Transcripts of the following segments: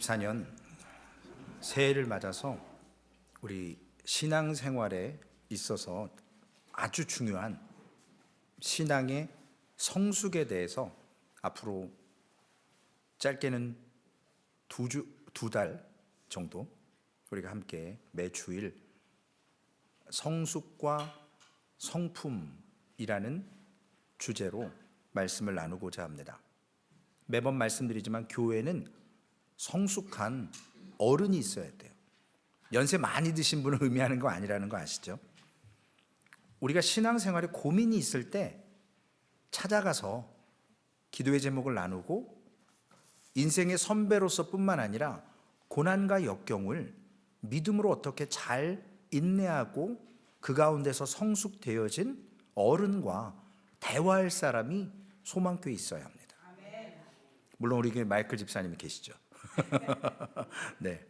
2024년 새해를 맞아서 우리 신앙생활에 있어서 아주 중요한 신앙의 성숙에 대해서 앞으로 짧게는 두 달 정도 우리가 함께 매주일 성숙과 성품이라는 주제로 말씀을 나누고자 합니다. 매번 말씀드리지만 교회는 성숙한 어른이 있어야 돼요. 연세 많이 드신 분을 의미하는 거 아니라는 거 아시죠? 우리가 신앙생활에 고민이 있을 때 찾아가서 기도의 제목을 나누고 인생의 선배로서 뿐만 아니라 고난과 역경을 믿음으로 어떻게 잘 인내하고 그 가운데서 성숙되어진 어른과 대화할 사람이 소망교회에 있어야 합니다. 물론 우리 교회 마이클 집사님이 계시죠. 네,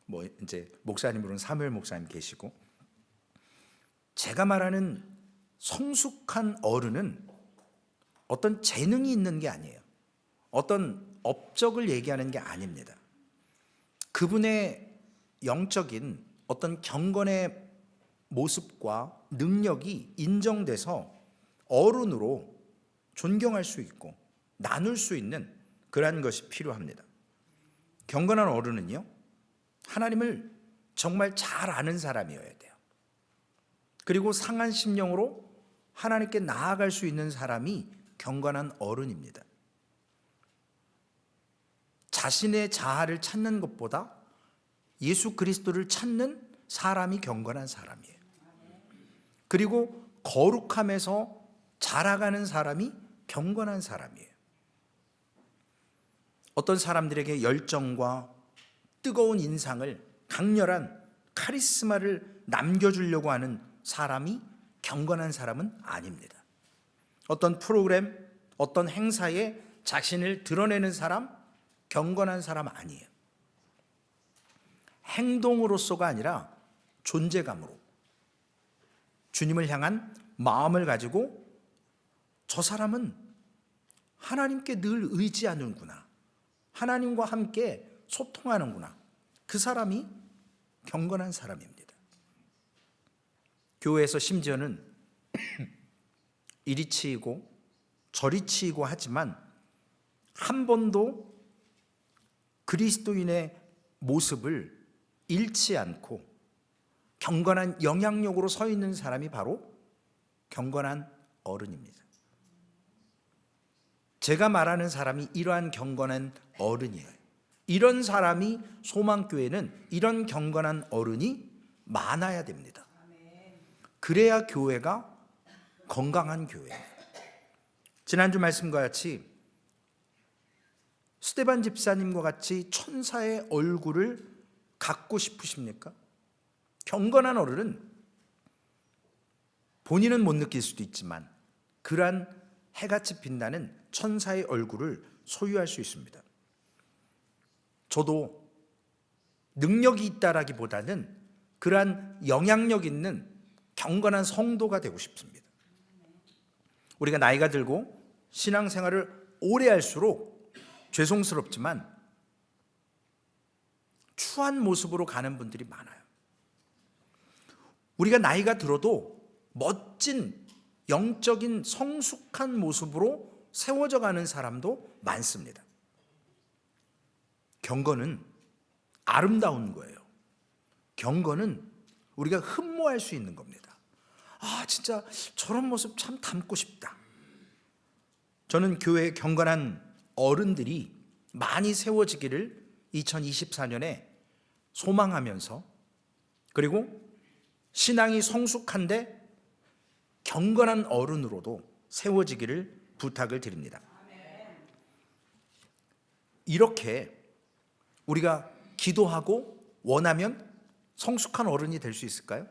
뭐 이제 목사님으로는 사무엘 목사님 계시고, 제가 말하는 성숙한 어른은 어떤 재능이 있는 게 아니에요. 어떤 업적을 얘기하는 게 아닙니다. 그분의 영적인 어떤 경건의 모습과 능력이 인정돼서 어른으로 존경할 수 있고 나눌 수 있는 그러한 것이 필요합니다. 경건한 어른은요, 하나님을 정말 잘 아는 사람이어야 돼요. 그리고 상한 심령으로 하나님께 나아갈 수 있는 사람이 경건한 어른입니다. 자신의 자아를 찾는 것보다 예수 그리스도를 찾는 사람이 경건한 사람이에요. 그리고 거룩함에서 자라가는 사람이 경건한 사람이에요. 어떤 사람들에게 열정과 뜨거운 인상을, 강렬한 카리스마를 남겨주려고 하는 사람이 경건한 사람은 아닙니다. 어떤 프로그램, 어떤 행사에 자신을 드러내는 사람, 경건한 사람 아니에요. 행동으로서가 아니라 존재감으로 주님을 향한 마음을 가지고 저 사람은 하나님께 늘 의지하는구나, 하나님과 함께 소통하는구나, 그 사람이 경건한 사람입니다. 교회에서 심지어는 이리 치이고 저리 치이고 하지만 한 번도 그리스도인의 모습을 잃지 않고 경건한 영향력으로 서 있는 사람이 바로 경건한 어른입니다. 제가 말하는 사람이 이러한 경건한 어른이에요. 이런 사람이 소망교회는 이런 경건한 어른이 많아야 됩니다. 그래야 교회가 건강한 교회예요. 지난주 말씀과 같이 스데반 집사님과 같이 천사의 얼굴을 갖고 싶으십니까? 경건한 어른은 본인은 못 느낄 수도 있지만 그러한 해같이 빛나는 천사의 얼굴을 소유할 수 있습니다. 저도 능력이 있다라기보다는 그러한 영향력 있는 경건한 성도가 되고 싶습니다. 우리가 나이가 들고 신앙생활을 오래 할수록 죄송스럽지만 추한 모습으로 가는 분들이 많아요. 우리가 나이가 들어도 멋진 영적인 성숙한 모습으로 세워져 가는 사람도 많습니다. 경건은 아름다운 거예요. 경건은 우리가 흠모할 수 있는 겁니다. 아, 진짜 저런 모습 참 닮고 싶다. 저는 교회의 경건한 어른들이 많이 세워지기를 2024년에 소망하면서, 그리고 신앙이 성숙한데 경건한 어른으로도 세워지기를 부탁을 드립니다. 이렇게 우리가 기도하고 원하면 성숙한 어른이 될 수 있을까요?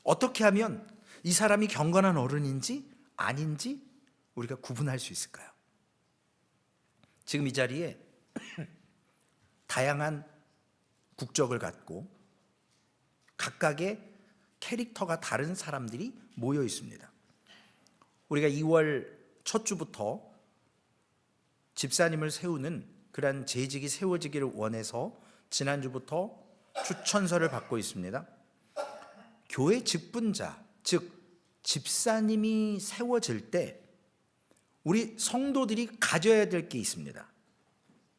어떻게 하면 이 사람이 경건한 어른인지 아닌지 우리가 구분할 수 있을까요? 지금 이 자리에 다양한 국적을 갖고 각각의 캐릭터가 다른 사람들이 모여 있습니다. 우리가 2월 첫 주부터 집사님을 세우는 그러한 재직이 세워지기를 원해서 지난주부터 추천서를 받고 있습니다. 교회 직분자, 즉 집사님이 세워질 때 우리 성도들이 가져야 될 게 있습니다.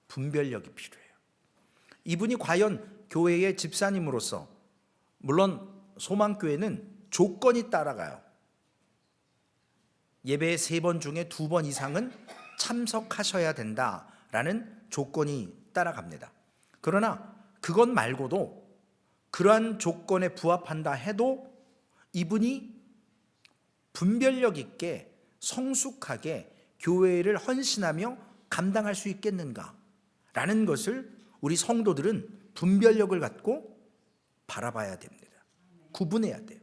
분별력이 필요해요. 이분이 과연 교회의 집사님으로서, 물론 소망교회는 조건이 따라가요. 예배 3번 중에 2번 이상은 참석하셔야 된다라는 조건이 따라갑니다. 그러나 그것 말고도 그러한 조건에 부합한다 해도 이분이 분별력 있게 성숙하게 교회를 헌신하며 감당할 수 있겠는가라는 것을 우리 성도들은 분별력을 갖고 바라봐야 됩니다. 구분해야 돼요.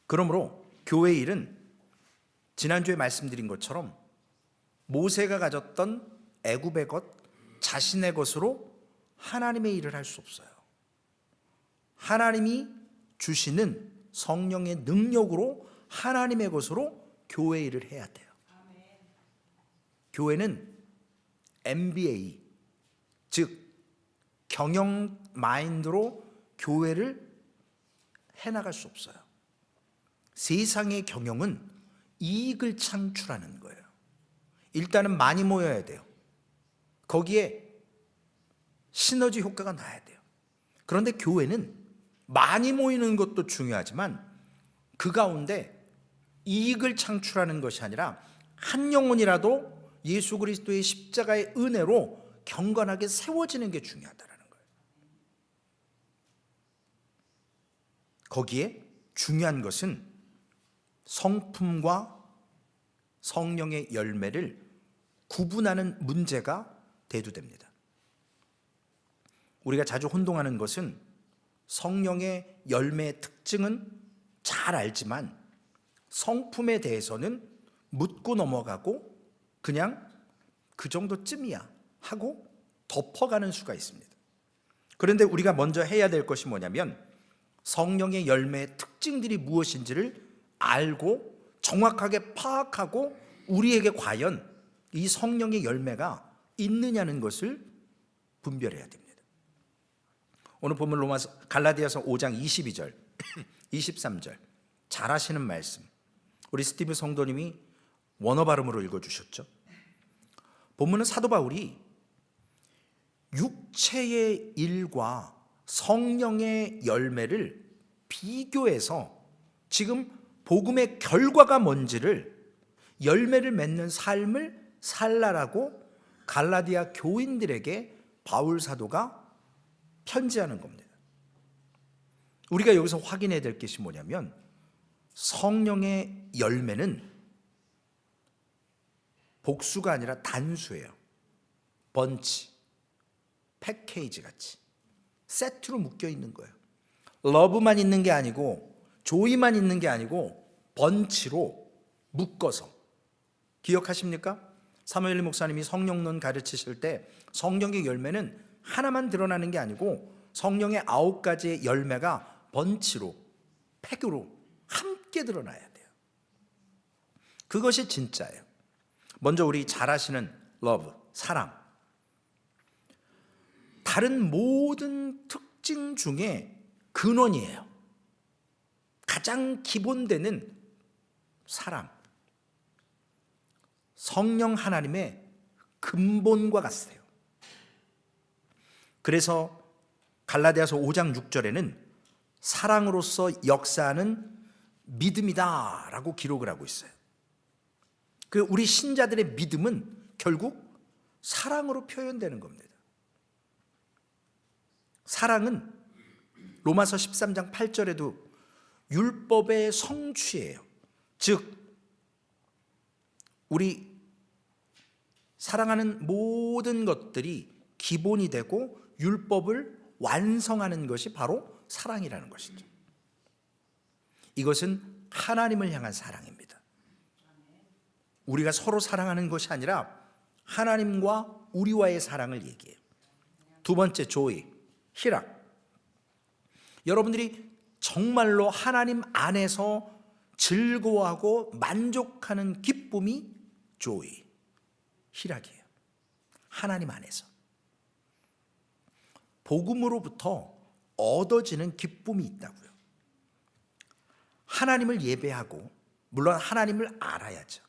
그러므로 교회 일은 지난주에 말씀드린 것처럼 모세가 가졌던 애굽의 것, 자신의 것으로 하나님의 일을 할 수 없어요. 하나님이 주시는 성령의 능력으로 하나님의 것으로 교회 일을 해야 돼요. 교회는 MBA, 즉 경영 마인드로 교회를 해나갈 수 없어요. 세상의 경영은 이익을 창출하는 거예요. 일단은 많이 모여야 돼요. 거기에 시너지 효과가 나야 돼요. 그런데 교회는 많이 모이는 것도 중요하지만 그 가운데 이익을 창출하는 것이 아니라 한 영혼이라도 예수 그리스도의 십자가의 은혜로 경건하게 세워지는 게 중요하다는 거예요. 거기에 중요한 것은 성품과 성령의 열매를 구분하는 문제가 대두됩니다. 우리가 자주 혼동하는 것은 성령의 열매의 특징은 잘 알지만 성품에 대해서는 묻고 넘어가고 그냥 그 정도쯤이야 하고 덮어가는 수가 있습니다. 그런데 우리가 먼저 해야 될 것이 뭐냐면 성령의 열매의 특징들이 무엇인지를 알고 정확하게 파악하고 우리에게 과연 이 성령의 열매가 있느냐는 것을 분별해야 됩니다. 오늘 본문 갈라디아서 5장 22절 23절 잘 아시는 말씀, 우리 스티브 성도님이 원어 발음으로 읽어주셨죠. 본문은 사도 바울이 육체의 일과 성령의 열매를 비교해서 지금 복음의 결과가 뭔지를, 열매를 맺는 삶을 살라라고 갈라디아 교인들에게 바울 사도가 편지하는 겁니다. 우리가 여기서 확인해야 될 것이 뭐냐면 성령의 열매는 복수가 아니라 단수예요. 번치, 패키지 같이 세트로 묶여 있는 거예요. 러브만 있는 게 아니고 조이만 있는 게 아니고 번치로 묶어서. 기억하십니까? 사무엘 목사님이 성령론 가르치실 때 성령의 열매는 하나만 드러나는 게 아니고 성령의 9가지의 열매가 번치로, 팩으로 함께 드러나야 돼요. 그것이 진짜예요. 먼저 우리 잘 아시는 러브, 사랑. 다른 모든 특징 중에 근원이에요. 가장 기본되는 사랑. 성령 하나님의 근본과 같아요. 그래서 갈라디아서 5장 6절에는 사랑으로서 역사하는 믿음이다 라고 기록을 하고 있어요. 그 우리 신자들의 믿음은 결국 사랑으로 표현되는 겁니다. 사랑은 로마서 13장 8절에도 율법의 성취예요. 즉 우리 사랑하는 모든 것들이 기본이 되고 율법을 완성하는 것이 바로 사랑이라는 것이죠. 이것은 하나님을 향한 사랑입니다. 우리가 서로 사랑하는 것이 아니라 하나님과 우리와의 사랑을 얘기해요. 두 번째, 조이, 희락. 여러분들이 정말로 하나님 안에서 즐거워하고 만족하는 기쁨이 조이, 희락이에요. 하나님 안에서. 복음으로부터 얻어지는 기쁨이 있다고요. 하나님을 예배하고, 물론 하나님을 알아야죠.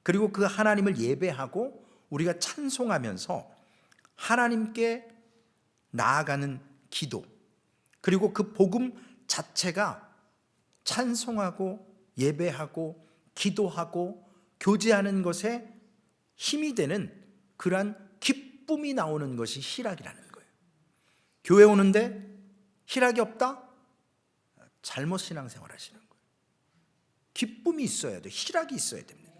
그리고 그 하나님을 예배하고 우리가 찬송하면서 하나님께 나아가는 기도, 그리고 그 복음 자체가 찬송하고 예배하고 기도하고 교제하는 것에 힘이 되는 그러한 기쁨이 나오는 것이 희락이라는 거예요. 교회 오는데 희락이 없다? 잘못 신앙생활 하시는 거예요. 기쁨이 있어야 돼요. 희락이 있어야 됩니다.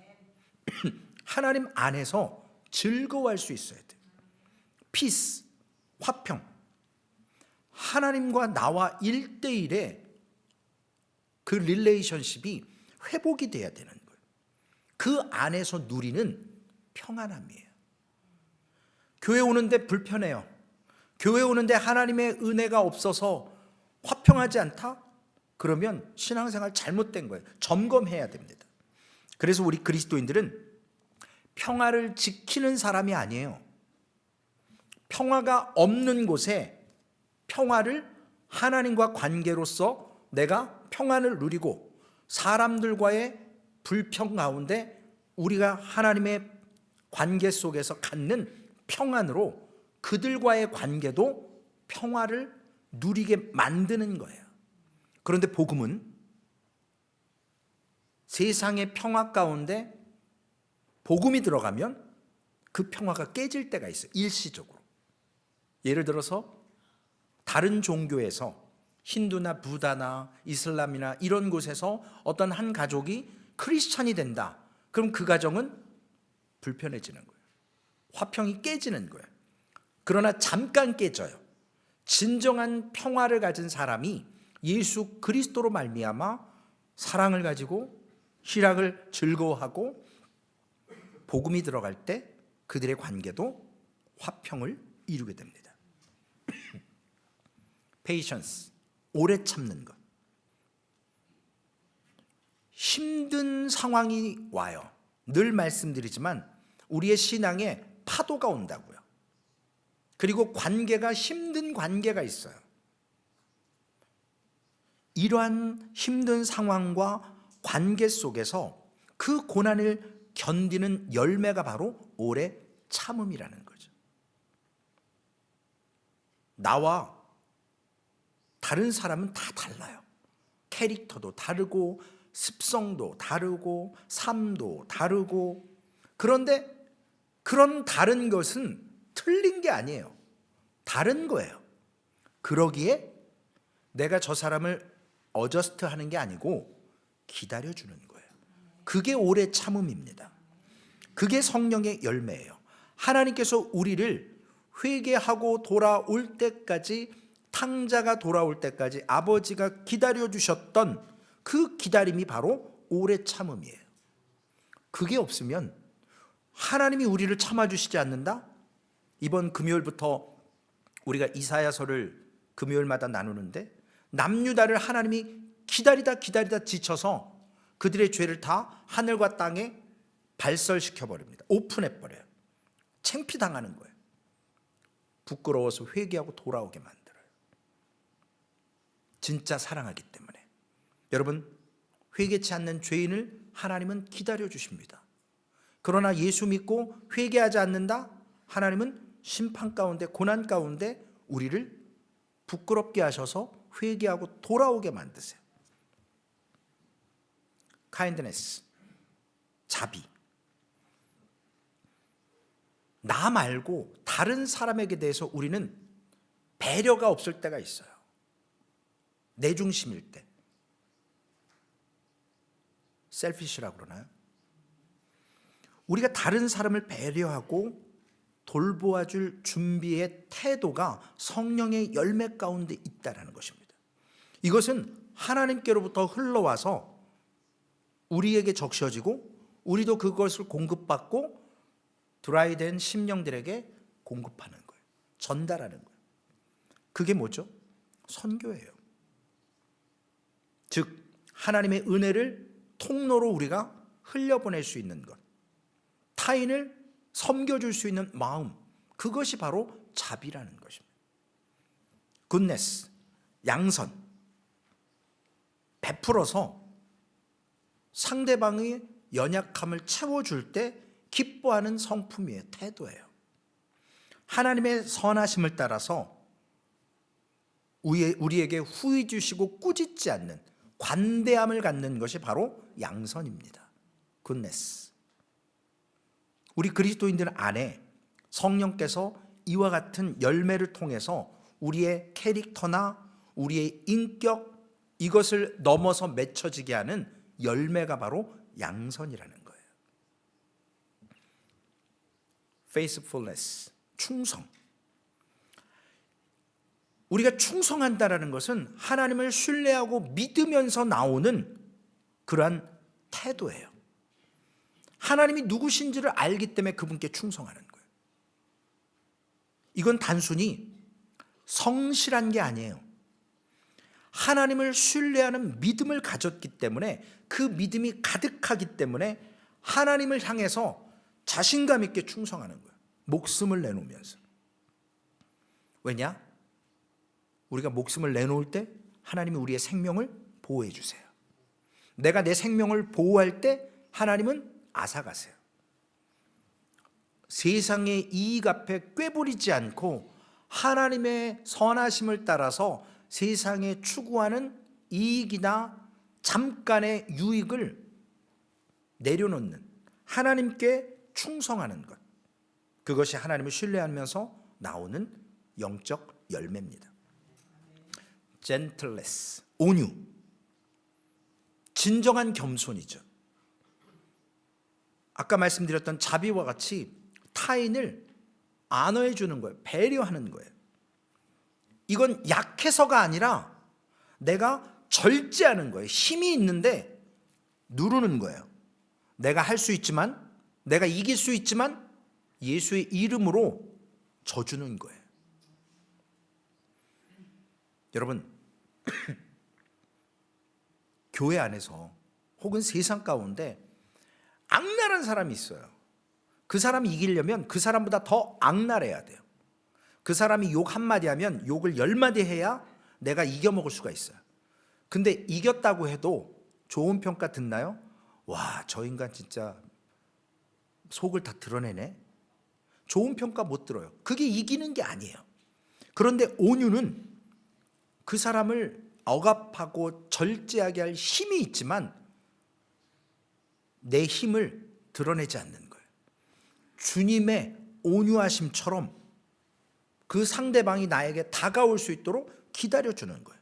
하나님 안에서 즐거워할 수 있어야 돼요. 피스, 화평. 하나님과 나와 1대1의 그 릴레이션십이 회복이 돼야 되는 거예요. 그 안에서 누리는 평안함이에요. 교회 오는데 불편해요. 교회 오는데 하나님의 은혜가 없어서 화평하지 않다? 그러면 신앙생활 잘못된 거예요. 점검해야 됩니다. 그래서 우리 그리스도인들은 평화를 지키는 사람이 아니에요. 평화가 없는 곳에 평화를 하나님과 관계로서 내가 평안을 누리고, 사람들과의 불평 가운데 우리가 하나님의 관계 속에서 갖는 평안으로 그들과의 관계도 평화를 누리게 만드는 거예요. 그런데 복음은 세상의 평화 가운데 복음이 들어가면 그 평화가 깨질 때가 있어요. 일시적으로. 예를 들어서 다른 종교에서, 힌두나 부다나 이슬람이나 이런 곳에서 어떤 한 가족이 크리스찬이 된다. 그럼 그 가정은 불편해지는 거예요. 화평이 깨지는 거예요. 그러나 잠깐 깨져요. 진정한 평화를 가진 사람이 예수 그리스도로 말미암아 사랑을 가지고 희락을 즐거워하고 복음이 들어갈 때 그들의 관계도 화평을 이루게 됩니다. 페이션스, 오래 참는 것. 힘든 상황이 와요. 늘 말씀드리지만 우리의 신앙에 파도가 온다고요. 그리고 관계가 힘든 관계가 있어요. 이러한 힘든 상황과 관계 속에서 그 고난을 견디는 열매가 바로 오래 참음이라는 거죠. 나와 다른 사람은 다 달라요. 캐릭터도 다르고 습성도 다르고 삶도 다르고, 그런데 그런 다른 것은 틀린 게 아니에요. 다른 거예요. 그러기에 내가 저 사람을 어저스트 하는 게 아니고 기다려주는 거예요. 그게 오래 참음입니다. 그게 성령의 열매예요. 하나님께서 우리를 회개하고 돌아올 때까지, 탕자가 돌아올 때까지 아버지가 기다려주셨던 그 기다림이 바로 오래 참음이에요. 그게 없으면 하나님이 우리를 참아주시지 않는다? 이번 금요일부터 우리가 이사야서를 금요일마다 나누는데, 남유다를 하나님이 기다리다 지쳐서 그들의 죄를 다 하늘과 땅에 발설시켜버립니다. 오픈해버려요. 창피당하는 거예요. 부끄러워서 회개하고 돌아오게 만들어요. 진짜 사랑하기 때문에. 여러분, 회개치 않는 죄인을 하나님은 기다려주십니다. 그러나 예수 믿고 회개하지 않는다? 하나님은 심판 가운데, 고난 가운데 우리를 부끄럽게 하셔서 회개하고 돌아오게 만드세요. kindness, 자비. 나 말고 다른 사람에게 대해서 우리는 배려가 없을 때가 있어요. 내 중심일 때. 셀피시라고 그러나요? 우리가 다른 사람을 배려하고 돌보아줄 준비의 태도가 성령의 열매 가운데 있다는 것입니다. 이것은 하나님께로부터 흘러와서 우리에게 적셔지고 우리도 그것을 공급받고 드라이된 심령들에게 공급하는 거예요. 전달하는 거예요. 그게 뭐죠? 선교예요. 즉 하나님의 은혜를 통로로 우리가 흘려보낼 수 있는 것, 타인을 섬겨줄 수 있는 마음, 그것이 바로 자비라는 것입니다. 굿네스, 양선, 베풀어서 상대방의 연약함을 채워줄 때 기뻐하는 성품이에요. 태도예요. 하나님의 선하심을 따라서 우리에게 후히 주시고 꾸짖지 않는 관대함을 갖는 것이 바로 양선입니다. 굿네스. 우리 그리스도인들 안에 성령께서 이와 같은 열매를 통해서 우리의 캐릭터나 우리의 인격, 이것을 넘어서 맺혀지게 하는 열매가 바로 양선이라는 거예요. faithfulness, 충성. 우리가 충성한다라는 것은 하나님을 신뢰하고 믿으면서 나오는 그러한 태도예요. 하나님이 누구신지를 알기 때문에 그분께 충성하는 거예요. 이건 단순히 성실한 게 아니에요. 하나님을 신뢰하는 믿음을 가졌기 때문에, 그 믿음이 가득하기 때문에 하나님을 향해서 자신감 있게 충성하는 거예요. 목숨을 내놓으면서. 왜냐? 우리가 목숨을 내놓을 때 하나님이 우리의 생명을 보호해 주세요. 내가 내 생명을 보호할 때 하나님은 앗아가세요. 세상의 이익 앞에 꾀부리지 않고 하나님의 선하심을 따라서 세상에 추구하는 이익이나 잠깐의 유익을 내려놓는, 하나님께 충성하는 것, 그것이 하나님을 신뢰하면서 나오는 영적 열매입니다. gentleness, 온유, 진정한 겸손이죠. 아까 말씀드렸던 자비와 같이 타인을 안어해 주는 거예요. 배려하는 거예요. 이건 약해서가 아니라 내가 절제하는 거예요. 힘이 있는데 누르는 거예요. 내가 할 수 있지만, 내가 이길 수 있지만 예수의 이름으로 져주는 거예요. 여러분, 교회 안에서 혹은 세상 가운데 악랄한 사람이 있어요. 그 사람이 이기려면 그 사람보다 더 악랄해야 돼요. 그 사람이 욕 한마디 하면 욕을 10마디 해야 내가 이겨먹을 수가 있어요. 근데 이겼다고 해도 좋은 평가 듣나요? 와, 저 인간 진짜 속을 다 드러내네. 좋은 평가 못 들어요. 그게 이기는 게 아니에요. 그런데 온유는 그 사람을 억압하고 절제하게 할 힘이 있지만 내 힘을 드러내지 않는 거예요. 주님의 온유하심처럼 그 상대방이 나에게 다가올 수 있도록 기다려주는 거예요.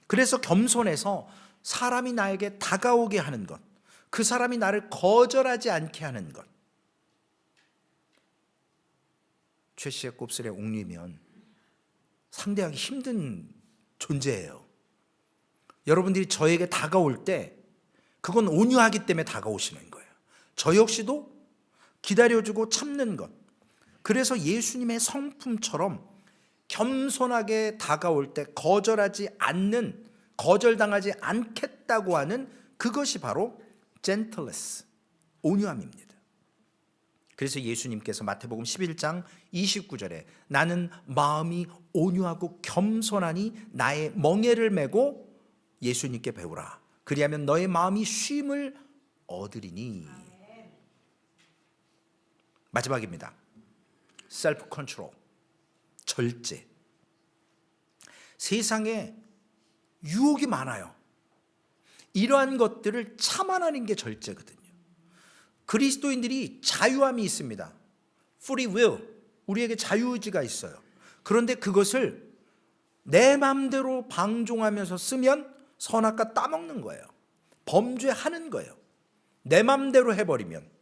그래서 겸손해서 사람이 나에게 다가오게 하는 것, 그 사람이 나를 거절하지 않게 하는 것. 최씨의 곱슬에 옥리면 상대하기 힘든 존재예요. 여러분들이 저에게 다가올 때 그건 온유하기 때문에 다가오시는 거예요. 저 역시도 기다려주고 참는 것. 그래서 예수님의 성품처럼 겸손하게 다가올 때 거절하지 않는, 거절당하지 않겠다고 하는 그것이 바로 gentleness, 온유함입니다. 그래서 예수님께서 마태복음 11장 29절에 나는 마음이 온유하고 겸손하니 나의 멍에를 메고 예수님께 배우라. 그리하면 너의 마음이 쉼을 얻으리니. 마지막입니다. 셀프 컨트롤, 절제. 세상에 유혹이 많아요. 이러한 것들을 참아내는 게 절제거든요. 그리스도인들이 자유함이 있습니다. free will, 우리에게 자유의지가 있어요. 그런데 그것을 내 마음대로 방종하면서 쓰면 선악과 따먹는 거예요. 범죄하는 거예요. 내 마음대로 해버리면.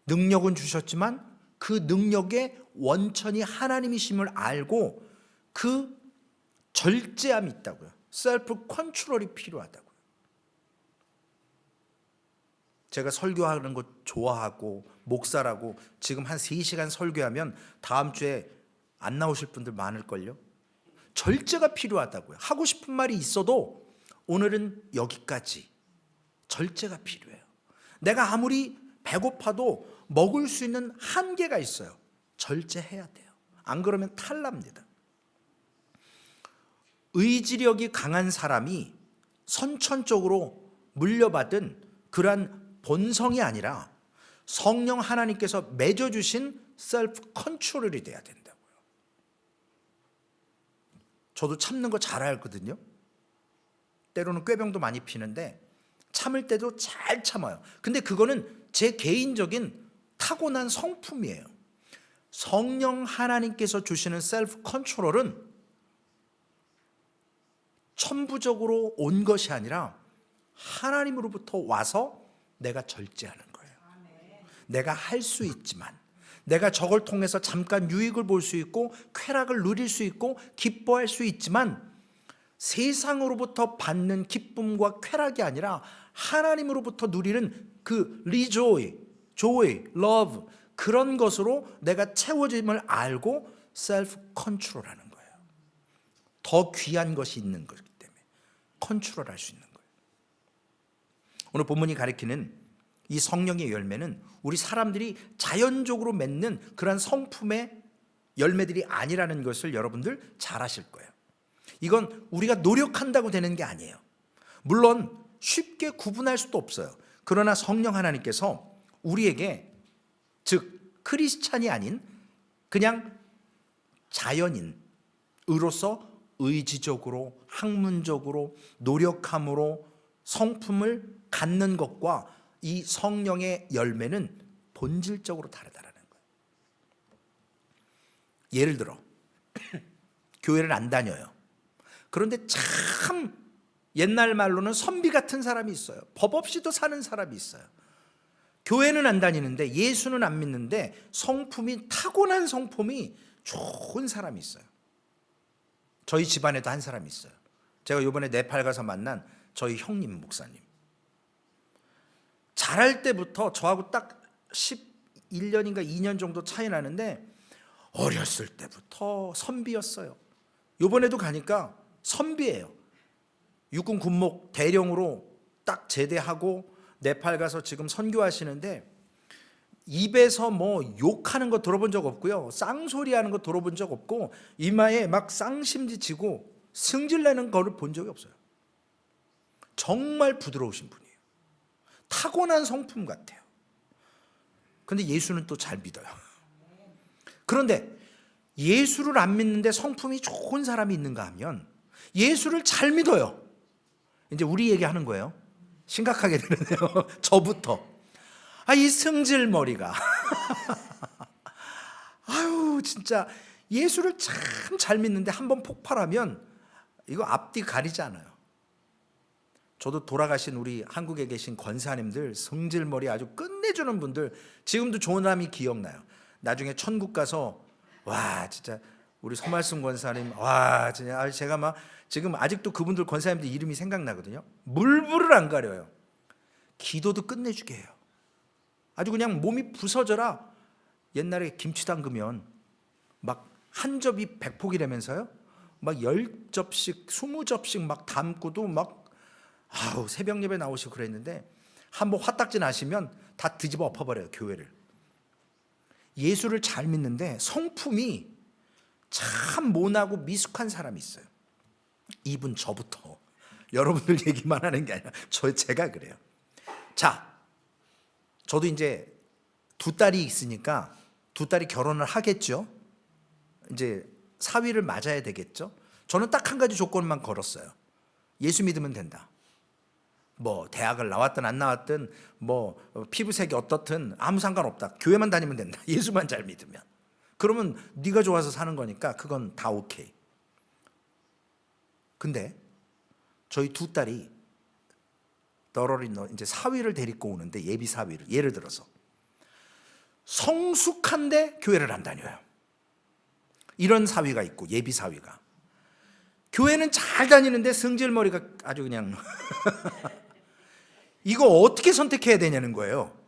능력은 주셨지만 그 능력의 원천이 하나님이심을 알고 그 절제함이 있다고요. 셀프 컨트롤이 필요하다고요. 제가 설교하는 거 좋아하고 목사라고 지금 한 3시간 설교하면 다음 주에 안 나오실 분들 많을걸요. 절제가 필요하다고요. 하고 싶은 말이 있어도 오늘은 여기까지. 절제가 필요해요. 내가 아무리 배고파도 먹을 수 있는 한계가 있어요. 절제해야 돼요. 안 그러면 탈납니다. 의지력이 강한 사람이 선천적으로 물려받은 그러한 본성이 아니라 성령 하나님께서 맺어주신 셀프 컨트롤이 돼야 된다고요. 저도 참는 거 잘 알거든요. 때로는 꾀병도 많이 피는데 참을 때도 잘 참아요. 근데 그거는 제 개인적인 타고난 성품이에요. 성령 하나님께서 주시는 셀프 컨트롤은 천부적으로 온 것이 아니라 하나님으로부터 와서 내가 절제하는 거예요. 내가 할 수 있지만, 내가 저걸 통해서 잠깐 유익을 볼 수 있고 쾌락을 누릴 수 있고 기뻐할 수 있지만, 세상으로부터 받는 기쁨과 쾌락이 아니라 하나님으로부터 누리는 그 리조이, 조이, 러브, 그런 것으로 내가 채워짐을 알고 셀프 컨트롤하는 거예요. 더 귀한 것이 있는 거기 때문에 컨트롤할 수 있는 거예요. 오늘 본문이 가리키는 이 성령의 열매는 우리 사람들이 자연적으로 맺는 그런 성품의 열매들이 아니라는 것을 여러분들 잘 아실 거예요. 이건 우리가 노력한다고 되는 게 아니에요. 물론 쉽게 구분할 수도 없어요. 그러나 성령 하나님께서 우리에게, 즉 크리스찬이 아닌 그냥 자연인으로서 의지적으로, 학문적으로, 노력함으로 성품을 갖는 것과 이 성령의 열매는 본질적으로 다르다라는 거예요. 예를 들어 교회를 안 다녀요. 그런데 참 옛날 말로는 선비 같은 사람이 있어요. 법 없이도 사는 사람이 있어요. 교회는 안 다니는데, 예수는 안 믿는데 성품이, 타고난 성품이 좋은 사람이 있어요. 저희 집안에도 한 사람이 있어요. 제가 이번에 네팔 가서 만난 저희 형님 목사님. 자랄 때부터 저하고 딱 11년인가 2년 정도 차이 나는데 어렸을 때부터 선비였어요. 이번에도 가니까 선비예요. 육군 군목 대령으로 딱 제대하고 네팔 가서 지금 선교하시는데, 입에서 뭐 욕하는 거 들어본 적 없고요, 쌍소리 하는 거 들어본 적 없고, 이마에 막 쌍심지 치고 승질내는 거를 본 적이 없어요. 정말 부드러우신 분이에요. 타고난 성품 같아요. 근데 예수는 또 잘 믿어요. 그런데 예수를 안 믿는데 성품이 좋은 사람이 있는가 하면 예수를 잘 믿어요. 이제 우리 얘기하는 거예요. 심각하게 되는데요. 저부터. 이 승질머리가 아유 진짜 예수를 참 잘 믿는데 한번 폭발하면 이거 앞뒤 가리지 않아요. 저도 돌아가신 우리 한국에 계신 권사님들 승질머리 아주 끝내주는 분들 지금도 좋은 사람이 기억나요. 나중에 천국 가서 와 진짜 우리 서말씀 권사님, 와 진짜 제가 막 지금 아직도 그분들 권사님들 이름이 생각나거든요. 물불을 안 가려요. 기도도 끝내주게 해요. 아주 그냥 몸이 부서져라. 옛날에 김치 담그면 막 한 접이 100폭이라면서요. 막 10접씩 20접씩 막 담고도 막 새벽 예배 나오시고 그랬는데, 한번 화딱지 나시면 다 뒤집어 엎어버려요, 교회를. 예수를 잘 믿는데 성품이 참 모나고 미숙한 사람이 있어요. 이분 저부터. 여러분들 얘기만 하는 게 아니라 제가 그래요. 자, 저도 이제 두 딸이 있으니까 두 딸이 결혼을 하겠죠. 이제 사위를 맞아야 되겠죠. 저는 딱 한 가지 조건만 걸었어요. 예수 믿으면 된다. 뭐 대학을 나왔든 안 나왔든 뭐 피부색이 어떻든 아무 상관없다. 교회만 다니면 된다. 예수만 잘 믿으면. 그러면 네가 좋아서 사는 거니까 그건 다 오케이. 근데 저희 두 딸이 너러리 이제 사위를 데리고 오는데, 예비 사위를, 예를 들어서 성숙한데 교회를 안 다녀요. 이런 사위가 있고, 예비 사위가 교회는 잘 다니는데 승질머리가 아주 그냥 이거 어떻게 선택해야 되냐는 거예요.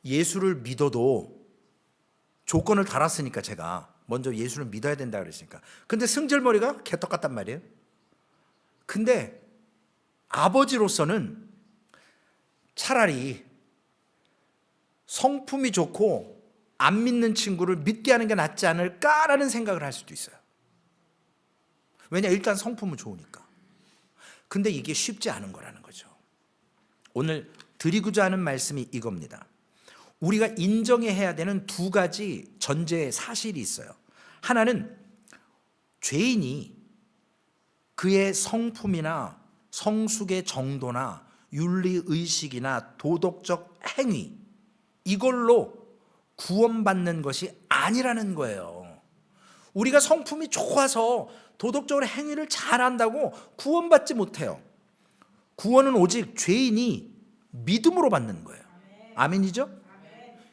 예수를 믿어도 조건을 달았으니까, 제가 먼저 예수를 믿어야 된다 그랬으니까. 근데 승질머리가 개떡 같단 말이에요. 근데 아버지로서는 차라리 성품이 좋고 안 믿는 친구를 믿게 하는 게 낫지 않을까라는 생각을 할 수도 있어요. 왜냐, 일단 성품은 좋으니까. 근데 이게 쉽지 않은 거라는 거죠. 오늘 드리고자 하는 말씀이 이겁니다. 우리가 인정해야 되는 두 가지 전제 사실이 있어요. 하나는 죄인이 그의 성품이나 성숙의 정도나 윤리의식이나 도덕적 행위, 이걸로 구원받는 것이 아니라는 거예요. 우리가 성품이 좋아서 도덕적으로 행위를 잘한다고 구원받지 못해요. 구원은 오직 죄인이 믿음으로 받는 거예요. 아멘이죠?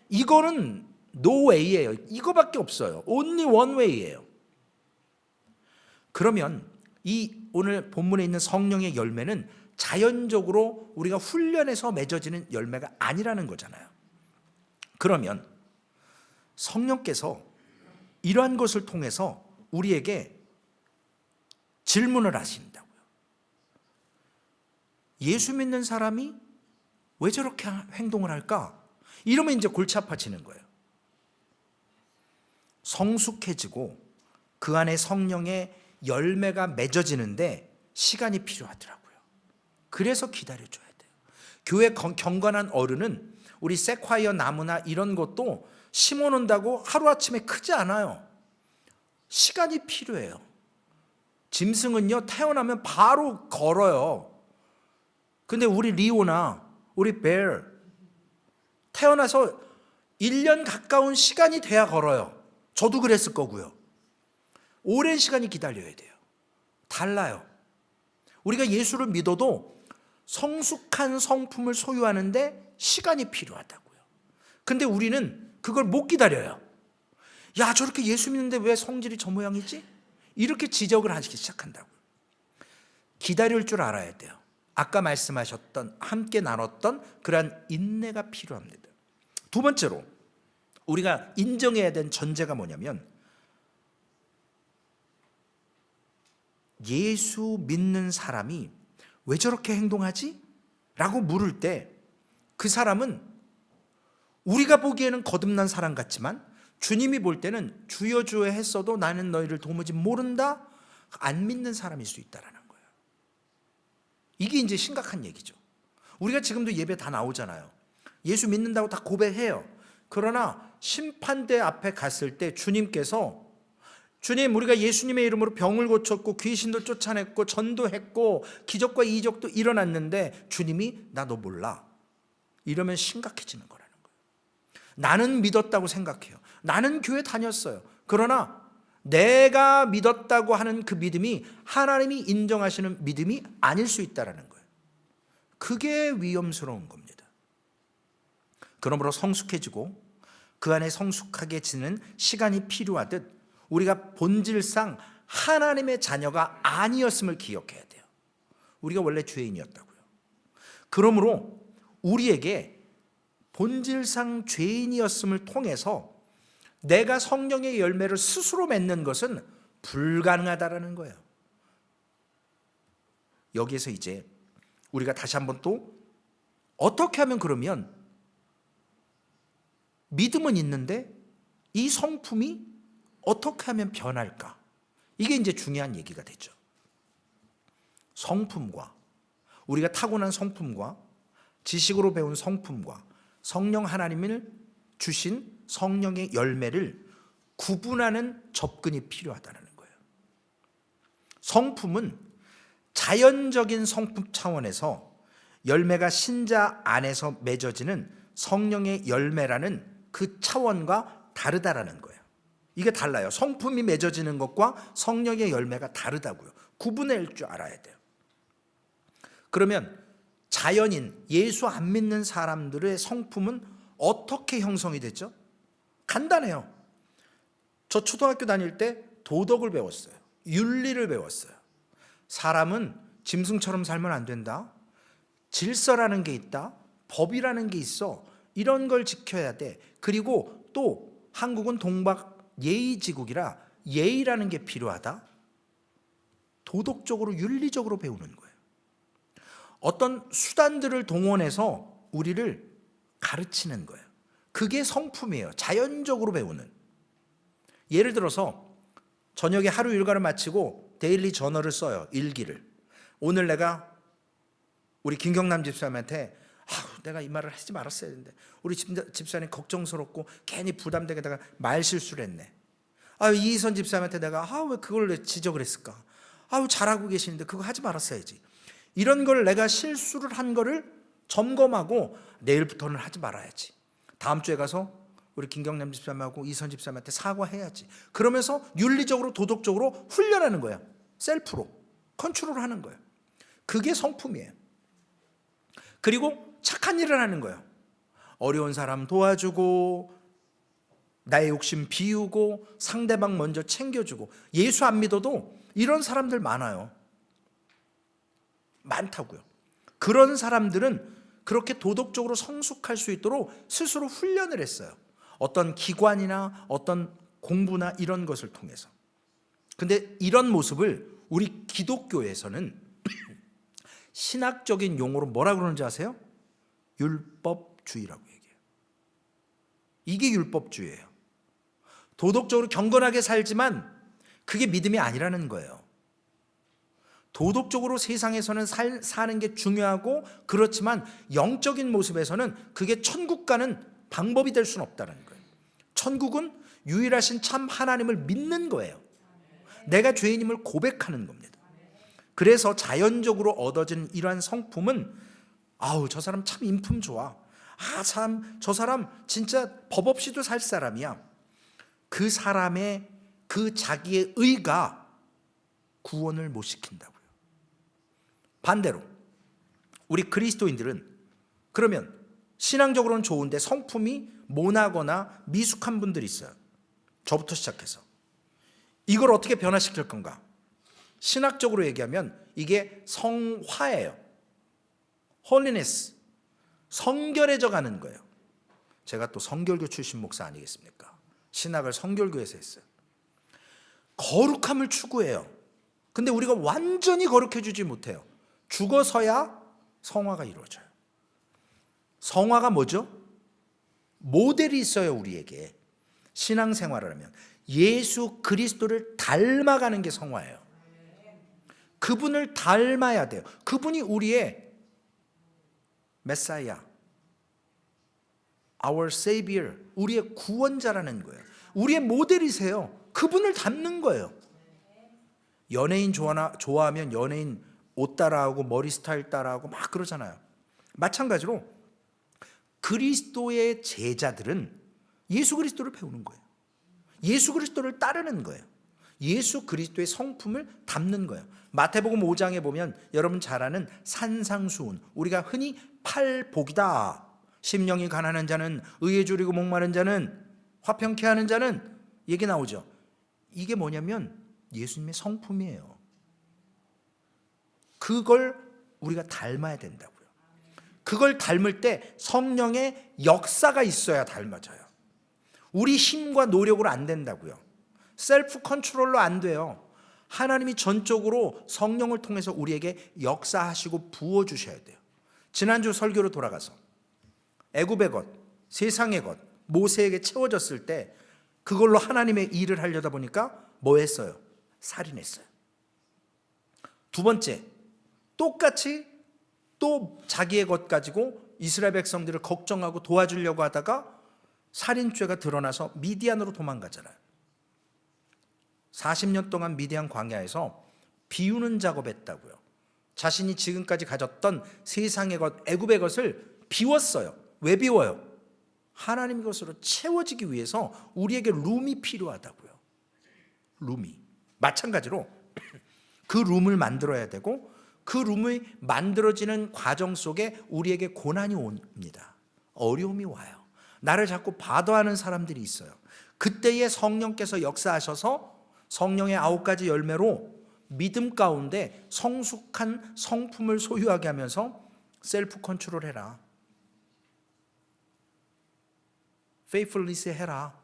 이거는 no way예요. 이거밖에 없어요. only one way예요. 그러면 이 오늘 본문에 있는 성령의 열매는 자연적으로 우리가 훈련해서 맺어지는 열매가 아니라는 거잖아요. 그러면 성령께서 이러한 것을 통해서 우리에게 질문을 하신다고요. 예수 믿는 사람이 왜 저렇게 행동을 할까? 이러면 이제 골치 아파지는 거예요. 성숙해지고 그 안에 성령의 열매가 맺어지는데 시간이 필요하더라고요. 그래서 기다려줘야 돼요. 교회 경건한 어른은 우리 세콰이어 나무나 이런 것도 심어놓는다고 하루아침에 크지 않아요. 시간이 필요해요. 짐승은요, 태어나면 바로 걸어요. 근데 우리 리오나 우리 벨 태어나서 1년 가까운 시간이 돼야 걸어요. 저도 그랬을 거고요. 오랜 시간이 기다려야 돼요. 달라요. 우리가 예수를 믿어도 성숙한 성품을 소유하는데 시간이 필요하다고요. 근데 우리는 그걸 못 기다려요. 야, 저렇게 예수 믿는데 왜 성질이 저 모양이지? 이렇게 지적을 하기 시작한다고요. 기다릴 줄 알아야 돼요. 아까 말씀하셨던, 함께 나눴던 그러한 인내가 필요합니다. 두 번째로 우리가 인정해야 되는 전제가 뭐냐면, 예수 믿는 사람이 왜 저렇게 행동하지? 라고 물을 때 그 사람은 우리가 보기에는 거듭난 사람 같지만 주님이 볼 때는 주여 주여 했어도 나는 너희를 도무지 모른다, 안 믿는 사람일 수 있다라는 거예요. 이게 이제 심각한 얘기죠. 우리가 지금도 예배 다 나오잖아요. 예수 믿는다고 다 고백해요. 그러나 심판대 앞에 갔을 때 주님께서, 주님, 우리가 예수님의 이름으로 병을 고쳤고 귀신도 쫓아냈고 전도했고 기적과 이적도 일어났는데 주님이 나 너 몰라, 이러면 심각해지는 거라는 거예요. 나는 믿었다고 생각해요. 나는 교회 다녔어요. 그러나 내가 믿었다고 하는 그 믿음이 하나님이 인정하시는 믿음이 아닐 수 있다는 거예요. 그게 위험스러운 겁니다. 그러므로 성숙해지고 그 안에 성숙하게 지는 시간이 필요하듯 우리가 본질상 하나님의 자녀가 아니었음을 기억해야 돼요. 우리가 원래 죄인이었다고요. 그러므로 우리에게 본질상 죄인이었음을 통해서 내가 성령의 열매를 스스로 맺는 것은 불가능하다라는 거예요. 여기에서 이제 우리가 다시 한번 또 어떻게 하면, 그러면 믿음은 있는데 이 성품이 어떻게 하면 변할까? 이게 이제 중요한 얘기가 되죠. 성품과, 우리가 타고난 성품과 지식으로 배운 성품과 성령 하나님을 주신 성령의 열매를 구분하는 접근이 필요하다는 거예요. 성품은 자연적인 성품 차원에서 열매가 신자 안에서 맺어지는 성령의 열매라는 그 차원과 다르다라는 거예요. 이게 달라요. 성품이 맺어지는 것과 성령의 열매가 다르다고요. 구분할 줄 알아야 돼요. 그러면 자연인, 예수 안 믿는 사람들의 성품은 어떻게 형성이 됐죠? 간단해요. 저 초등학교 다닐 때 도덕을 배웠어요. 윤리를 배웠어요. 사람은 짐승처럼 살면 안 된다. 질서라는 게 있다. 법이라는 게 있어. 이런 걸 지켜야 돼. 그리고 또 한국은 동박 예의지국이라 예의라는 게 필요하다. 도덕적으로, 윤리적으로 배우는 거예요. 어떤 수단들을 동원해서 우리를 가르치는 거예요. 그게 성품이에요. 자연적으로 배우는. 예를 들어서 저녁에 하루 일과를 마치고 데일리 저널을 써요. 일기를. 오늘 내가 우리 김경남 집사님한테 내가 이 말을 하지 말았어야 했는데 우리 집사님 걱정스럽고 괜히 부담되게다가 말 실수를 했네. 이희선 집사님한테 내가 왜 그걸 지적을 했을까? 잘하고 계시는데 그거 하지 말았어야지. 이런 걸 내가 실수를 한 거를 점검하고 내일부터는 하지 말아야지. 다음 주에 가서 우리 김경남 집사님하고 이선 집사님한테 사과해야지. 그러면서 윤리적으로 도덕적으로 훈련하는 거야. 셀프로 컨트롤하는 거예요. 그게 성품이에요. 그리고 착한 일을 하는 거예요. 어려운 사람 도와주고 나의 욕심 비우고 상대방 먼저 챙겨주고. 예수 안 믿어도 이런 사람들 많아요. 많다고요. 그런 사람들은 그렇게 도덕적으로 성숙할 수 있도록 스스로 훈련을 했어요. 어떤 기관이나 어떤 공부나 이런 것을 통해서. 근데 이런 모습을 우리 기독교에서는 신학적인 용어로 뭐라 그러는지 아세요? 율법주의라고 얘기해요. 이게 율법주의예요. 도덕적으로 경건하게 살지만 그게 믿음이 아니라는 거예요. 도덕적으로 세상에서는 사는 게 중요하고 그렇지만 영적인 모습에서는 그게 천국 가는 방법이 될 수는 없다는 거예요. 천국은 유일하신 참 하나님을 믿는 거예요. 내가 죄인임을 고백하는 겁니다. 그래서 자연적으로 얻어진 이러한 성품은 저 사람 참 인품 좋아. 저 사람 진짜 법 없이도 살 사람이야. 그 사람의 그 자기의 의가 구원을 못 시킨다고요. 반대로 우리 그리스도인들은 그러면 신앙적으로는 좋은데 성품이 모나거나 미숙한 분들이 있어요. 저부터 시작해서 이걸 어떻게 변화시킬 건가? 신학적으로 얘기하면 이게 성화예요. 홀리네스, 성결해져 가는 거예요. 제가 또 성결교 출신 목사 아니겠습니까? 신학을 성결교에서 했어요. 거룩함을 추구해요. 근데 우리가 완전히 거룩해지지 못해요. 죽어서야 성화가 이루어져요. 성화가 뭐죠? 모델이 있어요. 우리에게 신앙생활을 하면 예수 그리스도를 닮아가는 게 성화예요. 그분을 닮아야 돼요. 그분이 우리의 메사이아, our savior, 우리의 구원자라는 거예요. 우리의 모델이세요. 그분을 닮는 거예요. 연예인 좋아하면 연예인 옷 따라하고 머리 스타일 따라하고 막 그러잖아요. 마찬가지로 그리스도의 제자들은 예수 그리스도를 배우는 거예요. 예수 그리스도를 따르는 거예요. 예수 그리스도의 성품을 담는 거예요. 마태복음 5장에 보면 여러분 잘 아는 산상수훈, 우리가 흔히 팔복이다. 심령이 가난한 자는, 의에 줄이고 목마른 자는, 화평케 하는 자는, 얘기 나오죠. 이게 뭐냐면 예수님의 성품이에요. 그걸 우리가 닮아야 된다고요. 그걸 닮을 때 성령의 역사가 있어야 닮아져요. 우리 힘과 노력으로 안 된다고요. 셀프 컨트롤로 안 돼요. 하나님이 전적으로 성령을 통해서 우리에게 역사하시고 부어주셔야 돼요. 지난주 설교로 돌아가서 애굽의 것, 세상의 것, 모세에게 채워졌을 때 그걸로 하나님의 일을 하려다 보니까 뭐 했어요? 살인했어요. 두 번째, 똑같이 또 자기의 것 가지고 이스라엘 백성들을 걱정하고 도와주려고 하다가 살인죄가 드러나서 미디안으로 도망가잖아요. 40년 동안 미디안 광야에서 비우는 작업했다고요. 자신이 지금까지 가졌던 세상의 것, 애굽의 것을 비웠어요. 왜 비워요? 하나님의 것으로 채워지기 위해서 우리에게 룸이 필요하다고요. 룸이. 마찬가지로 그 룸을 만들어야 되고 그 룸이 만들어지는 과정 속에 우리에게 고난이 옵니다. 어려움이 와요. 나를 자꾸 바더하는 사람들이 있어요. 그때에 성령께서 역사하셔서 성령의 9가지 열매로 믿음 가운데 성숙한 성품을 소유하게 하면서 셀프 컨트롤 해라. faithfulness 해라.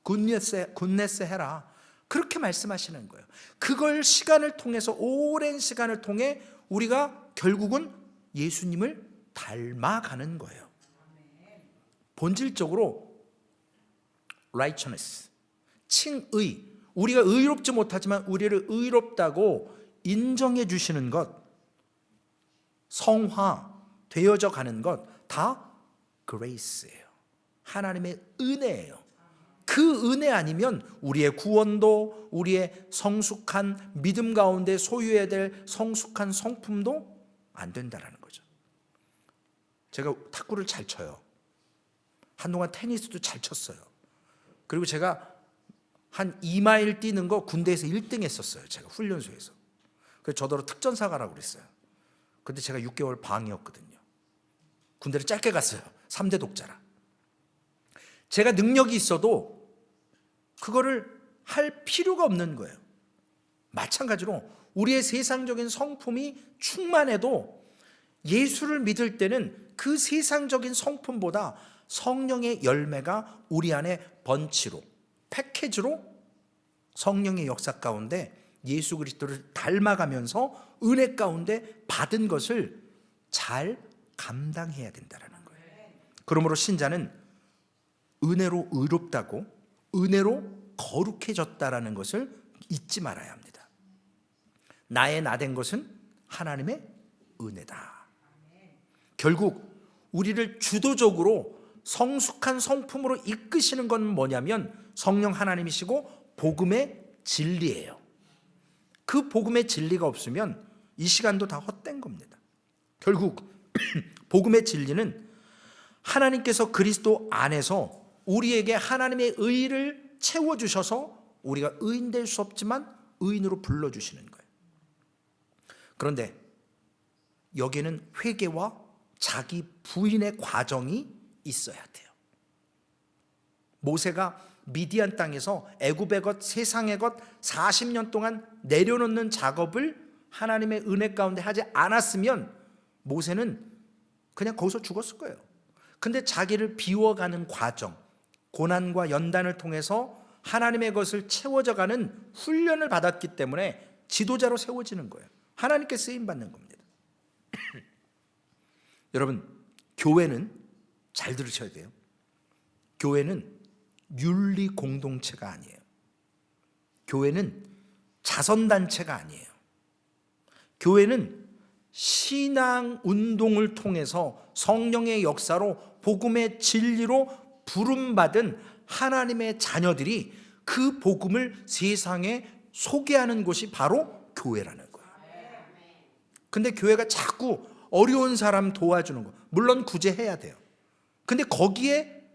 굿네스 해라. 그렇게 말씀하시는 거예요. 그걸 시간을 통해서 오랜 시간을 통해 우리가 결국은 예수님을 닮아가는 거예요. 본질적으로 righteousness, 칭의, 우리가 의롭지 못하지만 우리를 의롭다고 인정해 주시는 것, 성화, 되어져 가는 것 다 grace예요. 하나님의 은혜예요. 그 은혜 아니면 우리의 구원도, 우리의 성숙한 믿음 가운데 소유해야 될 성숙한 성품도 안 된다라는 거죠. 제가 탁구를 잘 쳐요. 한동안 테니스도 잘 쳤어요. 그리고 제가 한 2마일 뛰는 거 군대에서 1등 했었어요. 제가 훈련소에서. 그래서 저더러 특전사 가라고 그랬어요. 근데 제가 6개월 방이었거든요. 군대를 짧게 갔어요. 3대 독자라. 제가 능력이 있어도 그거를 할 필요가 없는 거예요. 마찬가지로 우리의 세상적인 성품이 충만해도 예수를 믿을 때는 그 세상적인 성품보다 성령의 열매가 우리 안에 번치로, 패키지로 성령의 역사 가운데 예수 그리스도를 닮아가면서 은혜 가운데 받은 것을 잘 감당해야 된다는 거예요. 그러므로 신자는 은혜로 의롭다고, 은혜로 거룩해졌다라는 것을 잊지 말아야 합니다. 나의 나된 것은 하나님의 은혜다. 결국 우리를 주도적으로 성숙한 성품으로 이끄시는 건 뭐냐면 성령 하나님이시고 복음의 진리예요. 그 복음의 진리가 없으면 이 시간도 다 헛된 겁니다. 결국 복음의 진리는 하나님께서 그리스도 안에서 우리에게 하나님의 의를 채워주셔서 우리가 의인될 수 없지만 의인으로 불러주시는 거예요. 그런데 여기에는 회개와 자기 부인의 과정이 있어야 돼요. 모세가 미디안 땅에서 애굽의 것, 세상의 것 40년 동안 내려놓는 작업을 하나님의 은혜 가운데 하지 않았으면 모세는 그냥 거기서 죽었을 거예요. 근데 자기를 비워가는 과정, 고난과 연단을 통해서 하나님의 것을 채워져가는 훈련을 받았기 때문에 지도자로 세워지는 거예요. 하나님께 쓰임받는 겁니다. 여러분, 교회는 잘 들으셔야 돼요. 교회는 윤리 공동체가 아니에요. 교회는 자선단체가 아니에요. 교회는 신앙 운동을 통해서 성령의 역사로 복음의 진리로 부름받은 하나님의 자녀들이 그 복음을 세상에 소개하는 곳이 바로 교회라는 거예요. 근데 교회가 자꾸 어려운 사람 도와주는 거, 물론 구제해야 돼요. 근데 거기에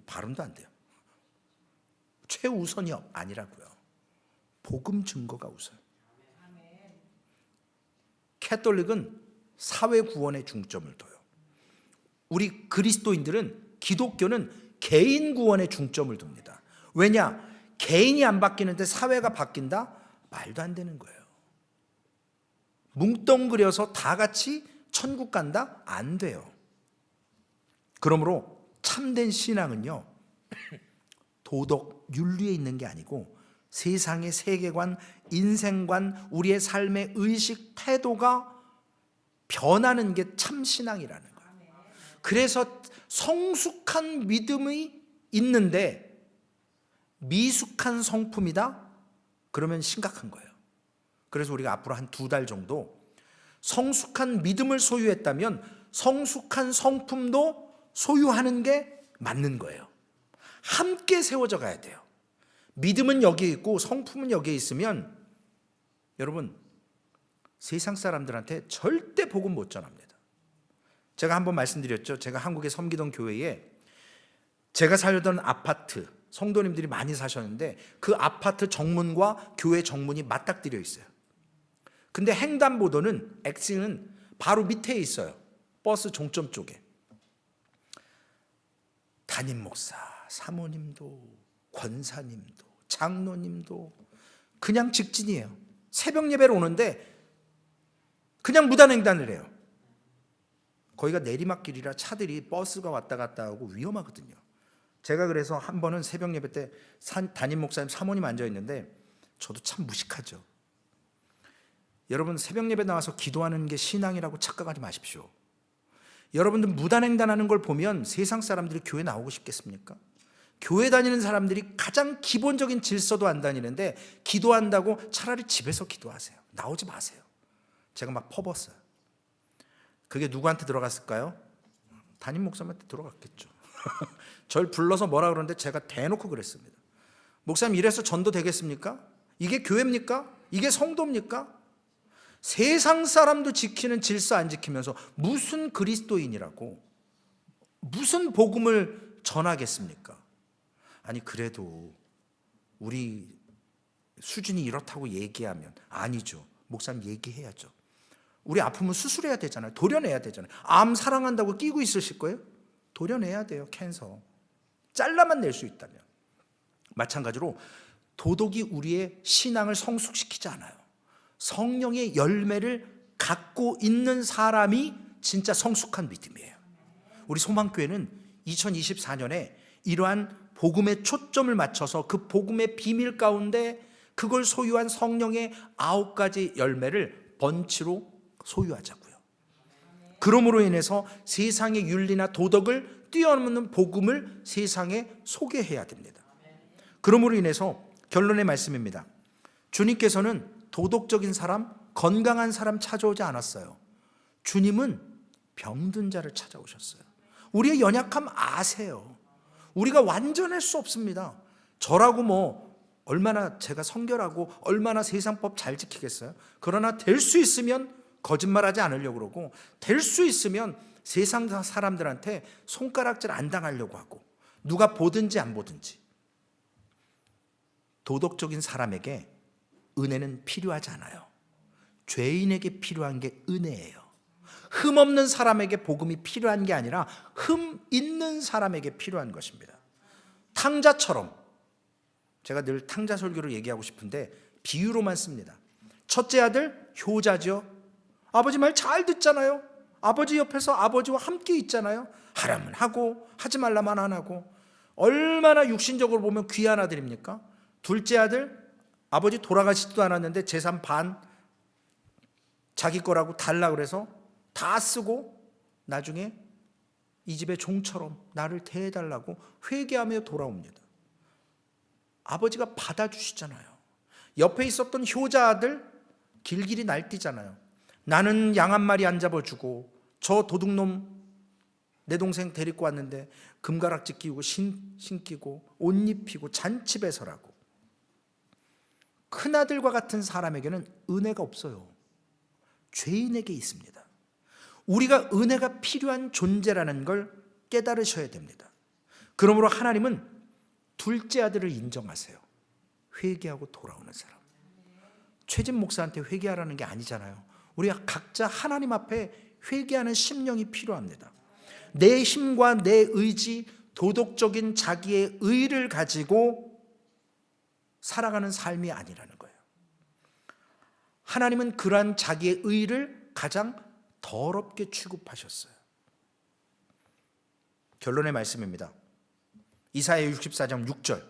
발음도 안 돼요. 최우선이 아니라고요. 복음 증거가 우선. 캐톨릭은 사회 구원에 중점을 둬요. 우리 그리스도인들은, 기독교는 개인 구원에 중점을 둡니다. 왜냐? 개인이 안 바뀌는데 사회가 바뀐다? 말도 안 되는 거예요. 뭉뚱그려서 다 같이 천국 간다? 안 돼요. 그러므로 참된 신앙은요, 도덕, 윤리에 있는 게 아니고 세상의 세계관, 인생관, 우리의 삶의 의식, 태도가 변하는 게 참 신앙이라는 거예요. 그래서 성숙한 믿음이 있는데 미숙한 성품이다? 그러면 심각한 거예요. 그래서 우리가 앞으로 한 2달 정도 성숙한 믿음을 소유했다면 성숙한 성품도 소유하는 게 맞는 거예요. 함께 세워져 가야 돼요. 믿음은 여기에 있고 성품은 여기에 있으면 여러분, 세상 사람들한테 절대 복음 못 전합니다. 제가 한번 말씀드렸죠. 제가 한국에 섬기던 교회에 제가 살던 아파트, 성도님들이 많이 사셨는데 그 아파트 정문과 교회 정문이 맞닥뜨려 있어요. 근데 횡단보도는 엑스는 바로 밑에 있어요. 버스 종점 쪽에. 담임 목사, 사모님도, 권사님도, 장로님도 그냥 직진이에요. 새벽 예배를 오는데 그냥 무단횡단을 해요. 거기가 내리막길이라 차들이, 버스가 왔다 갔다 하고 위험하거든요. 제가 그래서 한 번은 새벽 예배 때 담임 목사님, 사모님 앉아 있는데 저도 참 무식하죠. 여러분, 새벽 예배 나와서 기도하는 게 신앙이라고 착각하지 마십시오. 여러분들 무단횡단하는 걸 보면 세상 사람들이 교회 나오고 싶겠습니까? 교회 다니는 사람들이 가장 기본적인 질서도 안 다니는데 기도한다고 차라리 집에서 기도하세요. 나오지 마세요. 제가 막 퍼붓어요. 그게 누구한테 들어갔을까요? 담임 목사님한테 들어갔겠죠. 절 불러서 뭐라 그러는데 제가 대놓고 그랬습니다. 목사님 이래서 전도 되겠습니까? 이게 교회입니까? 이게 성도입니까? 세상 사람도 지키는 질서 안 지키면서 무슨 그리스도인이라고 무슨 복음을 전하겠습니까? 아니 그래도 우리 수준이 이렇다고 얘기하면 아니죠. 목사님 얘기해야죠. 우리 아프면 수술해야 되잖아요. 도려내야 되잖아요. 암 사랑한다고 끼고 있으실 거예요? 도려내야 돼요. 캔서 잘라만 낼 수 있다면. 마찬가지로 도덕이 우리의 신앙을 성숙시키지 않아요. 성령의 열매를 갖고 있는 사람이 진짜 성숙한 믿음이에요. 우리 소망교회는 2024년에 이러한 복음에 초점을 맞춰서 그 복음의 비밀 가운데 그걸 소유한 성령의 9가지 열매를 번치로 소유하자고요. 그러므로 인해서 세상의 윤리나 도덕을 뛰어넘는 복음을 세상에 소개해야 됩니다. 그러므로 인해서 결론의 말씀입니다. 주님께서는 도덕적인 사람, 건강한 사람 찾아오지 않았어요. 주님은 병든 자를 찾아오셨어요. 우리의 연약함 아세요. 우리가 완전할 수 없습니다. 저라고 뭐 얼마나 제가 성결하고 얼마나 세상법 잘 지키겠어요? 그러나 될 수 있으면 거짓말하지 않으려고 그러고 될 수 있으면 세상 사람들한테 손가락질 안 당하려고 하고 누가 보든지 안 보든지. 도덕적인 사람에게 은혜는 필요하지 않아요. 죄인에게 필요한 게 은혜예요. 흠 없는 사람에게 복음이 필요한 게 아니라 흠 있는 사람에게 필요한 것입니다. 탕자처럼, 제가 늘 탕자 설교를 얘기하고 싶은데 비유로만 씁니다. 첫째 아들 효자죠. 아버지 말 잘 듣잖아요. 아버지 옆에서 아버지와 함께 있잖아요. 하라면 하고 하지 말라면 안 하고. 얼마나 육신적으로 보면 귀한 아들입니까? 둘째 아들, 아버지 돌아가시지도 않았는데 재산 반 자기 거라고 달라고 그래서 다 쓰고 나중에 이 집의 종처럼 나를 대해달라고 회개하며 돌아옵니다. 아버지가 받아주시잖아요. 옆에 있었던 효자 아들 길길이 날뛰잖아요. 나는 양 한 마리 안 잡아주고 저 도둑놈 내 동생 데리고 왔는데 금가락지 끼우고 신기고 옷 입히고 잔치 배설하고. 큰아들과 같은 사람에게는 은혜가 없어요. 죄인에게 있습니다. 우리가 은혜가 필요한 존재라는 걸 깨달으셔야 됩니다. 그러므로 하나님은 둘째 아들을 인정하세요. 회개하고 돌아오는 사람. 최진 목사한테 회개하라는 게 아니잖아요. 우리가 각자 하나님 앞에 회개하는 심령이 필요합니다. 내 힘과 내 의지, 도덕적인 자기의 의를 가지고 살아가는 삶이 아니라는 거예요. 하나님은 그러한 자기의 의를 가장 더럽게 취급하셨어요. 결론의 말씀입니다. 이사야 64장 6절,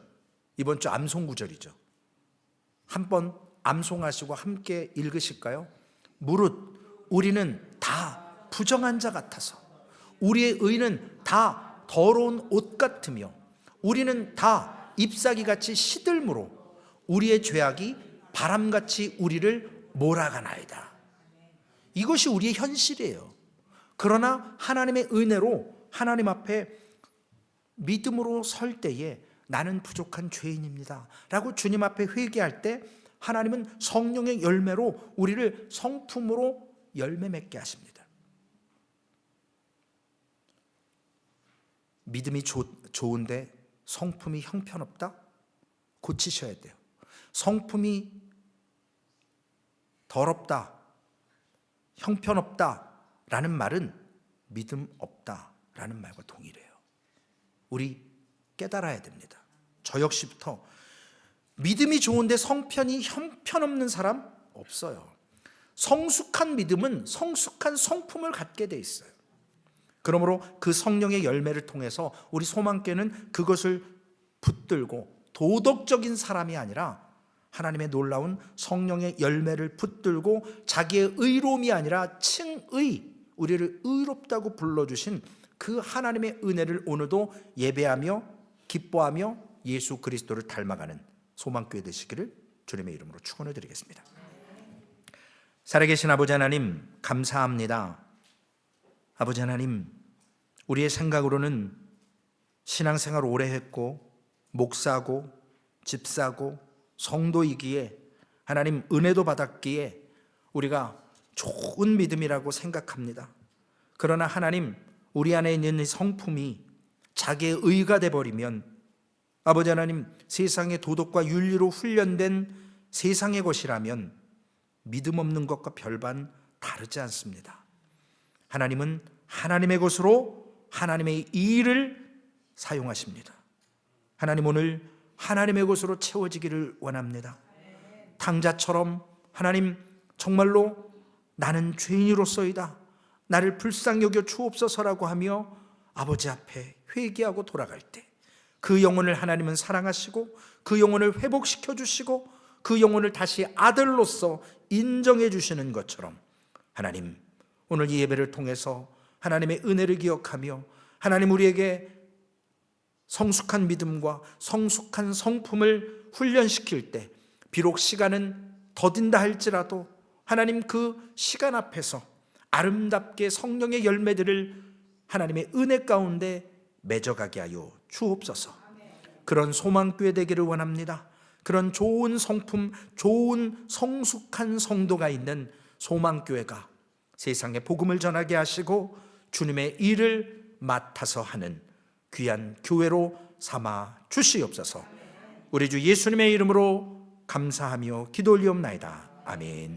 이번 주 암송 구절이죠. 한번 암송하시고 함께 읽으실까요? 무릇 우리는 다 부정한 자 같아서 우리의 의는 다 더러운 옷 같으며 우리는 다 잎사귀같이 시들므로 우리의 죄악이 바람같이 우리를 몰아가나이다. 이것이 우리의 현실이에요. 그러나 하나님의 은혜로 하나님 앞에 믿음으로 설 때에 나는 부족한 죄인입니다 라고 주님 앞에 회개할 때 하나님은 성령의 열매로 우리를 성품으로 열매 맺게 하십니다. 믿음이 좋은데 성품이 형편없다? 고치셔야 돼요. 성품이 더럽다, 형편없다 라는 말은 믿음 없다 라는 말과 동일해요. 우리 깨달아야 됩니다. 저 역시부터 믿음이 좋은데 성편이 형편없는 사람 없어요. 성숙한 믿음은 성숙한 성품을 갖게 돼 있어요. 그러므로 그 성령의 열매를 통해서 우리 소망교회는 그것을 붙들고 도덕적인 사람이 아니라 하나님의 놀라운 성령의 열매를 붙들고 자기의 의로움이 아니라 칭의, 우리를 의롭다고 불러주신 그 하나님의 은혜를 오늘도 예배하며 기뻐하며 예수 그리스도를 닮아가는 소망교회 되시기를 주님의 이름으로 축원해 드리겠습니다. 살아계신 아버지 하나님, 감사합니다. 아버지 하나님, 우리의 생각으로는 신앙생활 오래 했고 목사고 집사고 성도이기에 하나님 은혜도 받았기에 우리가 좋은 믿음이라고 생각합니다. 그러나 하나님, 우리 안에 있는 이 성품이 자기의 의가 되어버리면 아버지 하나님, 세상의 도덕과 윤리로 훈련된 세상의 것이라면 믿음 없는 것과 별반 다르지 않습니다. 하나님은 하나님의 것으로 하나님의 일을 사용하십니다. 하나님, 오늘 하나님의 것으로 채워지기를 원합니다. 탕자처럼 하나님, 정말로 나는 죄인으로서이다, 나를 불쌍히 여겨 주옵소서라고 하며 아버지 앞에 회개하고 돌아갈 때 그 영혼을 하나님은 사랑하시고 그 영혼을 회복시켜 주시고 그 영혼을 다시 아들로서 인정해 주시는 것처럼 하나님, 오늘 이 예배를 통해서 하나님의 은혜를 기억하며 하나님, 우리에게 성숙한 믿음과 성숙한 성품을 훈련시킬 때 비록 시간은 더딘다 할지라도 하나님, 그 시간 앞에서 아름답게 성령의 열매들을 하나님의 은혜 가운데 맺어가게 하여 주옵소서. 그런 소망교회 되기를 원합니다. 그런 좋은 성품, 좋은 성숙한 성도가 있는 소망교회가 세상에 복음을 전하게 하시고 주님의 일을 맡아서 하는 귀한 교회로 삼아 주시옵소서. 우리 주 예수님의 이름으로 감사하며 기도 올리옵나이다. 아멘.